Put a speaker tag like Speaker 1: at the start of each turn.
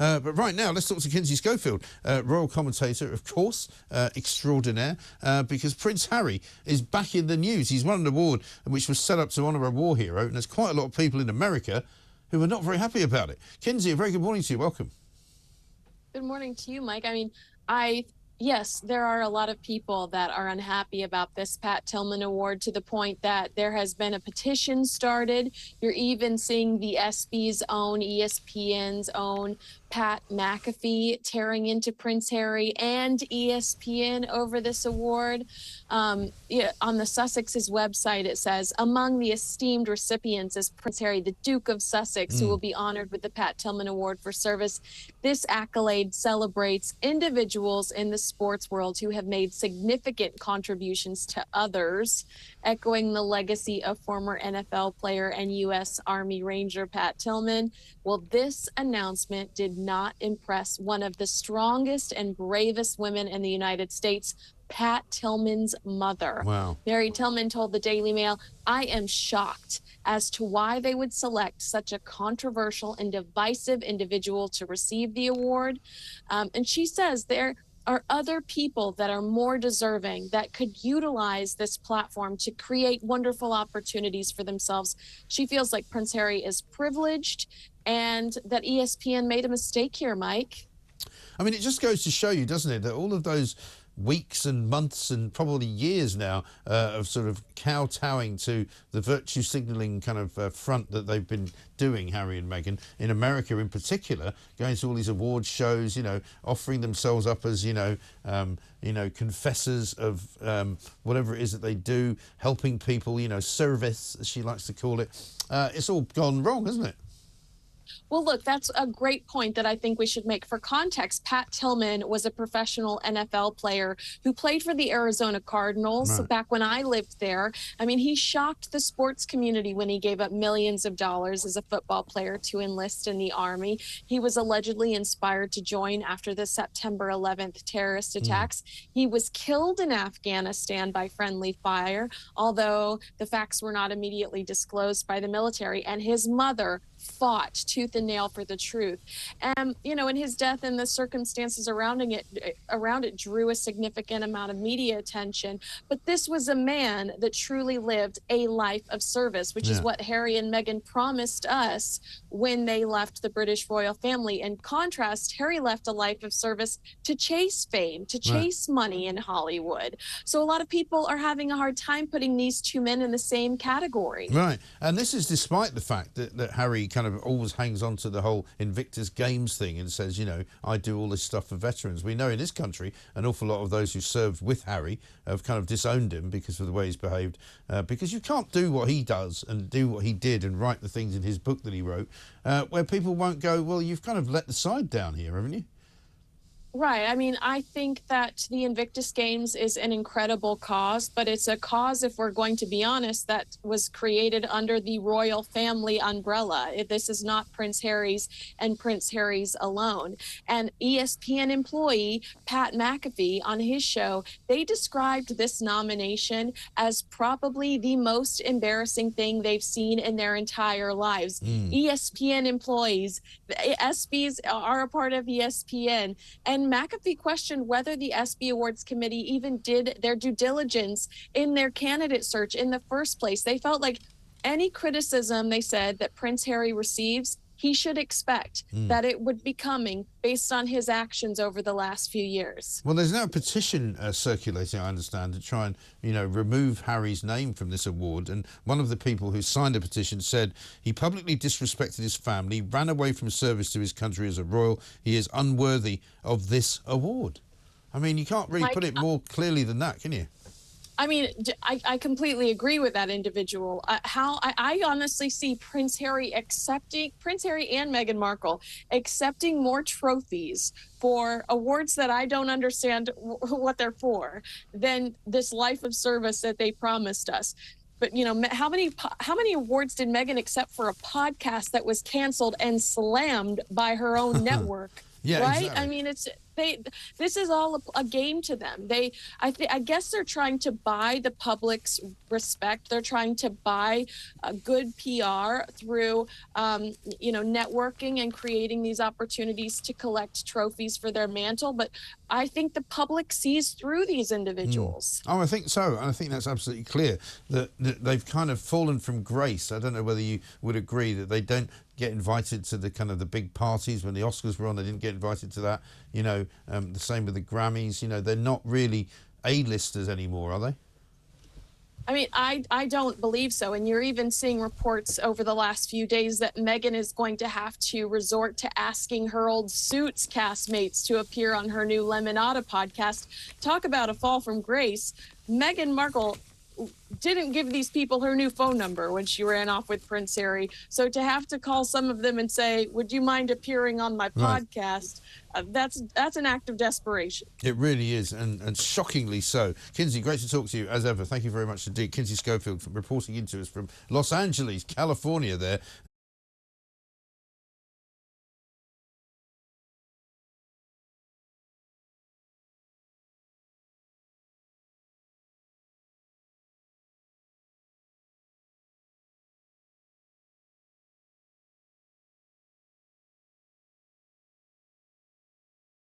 Speaker 1: But right now, let's talk to Kinsey Schofield, royal commentator, of course, extraordinaire, because Prince Harry is back in the news. He's won an award which was set up to honour a war hero, and there's quite a lot of people in America who are not very happy about it. Kinsey, a very good morning to you. Welcome.
Speaker 2: Good morning to you, Mike. I mean, yes, there are a lot of people that are unhappy about this Pat Tillman Award, to the point that there has been a petition started. You're even seeing the ESPY's own, ESPN's own Pat McAfee tearing into Prince Harry and ESPN over this award. On the Sussexes website, it says, among the esteemed recipients is Prince Harry, the Duke of Sussex, who will be honored with the Pat Tillman Award for service. This accolade celebrates individuals in the sports world who have made significant contributions to others, echoing the legacy of former NFL player and U.S. Army Ranger Pat Tillman. Well, this announcement did not impress one of the strongest and bravest women in the United States, Pat Tillman's mother.
Speaker 1: Wow.
Speaker 2: Mary Tillman told the Daily Mail, I am shocked as to why they would select such a controversial and divisive individual to receive the award. And she says there are other people that are more deserving, that could utilize this platform to create wonderful opportunities for themselves. She feels like Prince Harry is privileged and that ESPN made a mistake here, Mike.
Speaker 1: I mean, it just goes to show you, doesn't it, that all of those weeks and months and probably years now of sort of kowtowing to the virtue signalling kind of front that they've been doing, Harry and Meghan, in America in particular, going to all these award shows, you know, offering themselves up as, confessors of whatever it is that they do, helping people, service, as she likes to call it. It's all gone wrong, hasn't it?
Speaker 2: Well, look, that's a great point that I think we should make. For context, Pat Tillman was a professional NFL player who played for the Arizona Cardinals back when I lived there. I mean, he shocked the sports community when he gave up millions of dollars as a football player to enlist in the Army. He was allegedly inspired to join after the September 11th terrorist attacks. He was killed in Afghanistan by friendly fire, although the facts were not immediately disclosed by the military. And his mother fought tooth and nail for the truth. And, in his death and the circumstances around it drew a significant amount of media attention. But this was a man that truly lived a life of service, which is what Harry and Meghan promised us when they left the British royal family. In contrast, Harry left a life of service to chase fame, to chase money in Hollywood. So a lot of people are having a hard time putting these two men in the same category.
Speaker 1: Right. And this is despite the fact that Harry kind of always hangs on to the whole Invictus Games thing and says, I do all this stuff for veterans. We know in this country an awful lot of those who served with Harry have kind of disowned him because of the way he's behaved, because you can't do what he does and do what he did and write the things in his book that he wrote, where people won't go, well, you've kind of let the side down here, haven't you?
Speaker 2: Right. I mean, I think that the Invictus Games is an incredible cause, but it's a cause, if we're going to be honest, that was created under the royal family umbrella. This is not Prince Harry's and Prince Harry's alone. And ESPN employee Pat McAfee on his show, they described this nomination as probably the most embarrassing thing they've seen in their entire lives. ESPN employees, the ESPYs are a part of ESPN, and McAfee questioned whether the ESPY Awards Committee even did their due diligence in their candidate search in the first place. They felt like any criticism, they said, that Prince Harry receives, he should expect that it would be coming based on his actions over the last few years. Well,
Speaker 1: there's now a petition circulating, I understand, to try and, remove Harry's name from this award. And one of the people who signed the petition said he publicly disrespected his family, ran away from service to his country as a royal. He is unworthy of this award. I mean, you can't really put it more clearly than that, can you?
Speaker 2: I mean, I completely agree with that individual. I honestly see Prince Harry and Meghan Markle accepting more trophies for awards that I don't understand what they're for than this life of service that they promised us. But, how many awards did Meghan accept for a podcast that was canceled and slammed by her own network?
Speaker 1: Yeah,
Speaker 2: right?
Speaker 1: Exactly.
Speaker 2: I mean, This is all a game to them. I guess they're trying to buy the public's respect. They're trying to buy good PR through, networking and creating these opportunities to collect trophies for their mantle. But I think the public sees through these individuals.
Speaker 1: Oh, I think so. And I think that's absolutely clear that they've kind of fallen from grace. I don't know whether you would agree that they don't get invited to the kind of the big parties. When the Oscars were on, they didn't get invited to that. The same with the Grammys. They're not really A-listers anymore, are they?
Speaker 2: I mean, I don't believe so. And you're even seeing reports over the last few days that Meghan is going to have to resort to asking her old Suits castmates to appear on her new Lemonada podcast. Talk about a fall from grace. Meghan Markle didn't give these people her new phone number when she ran off with Prince Harry. So to have to call some of them and say, would you mind appearing on my podcast? That's an act of desperation.
Speaker 1: It really is, and shockingly so. Kinsey, great to talk to you as ever. Thank you very much indeed. Kinsey Schofield reporting into us from Los Angeles, California there.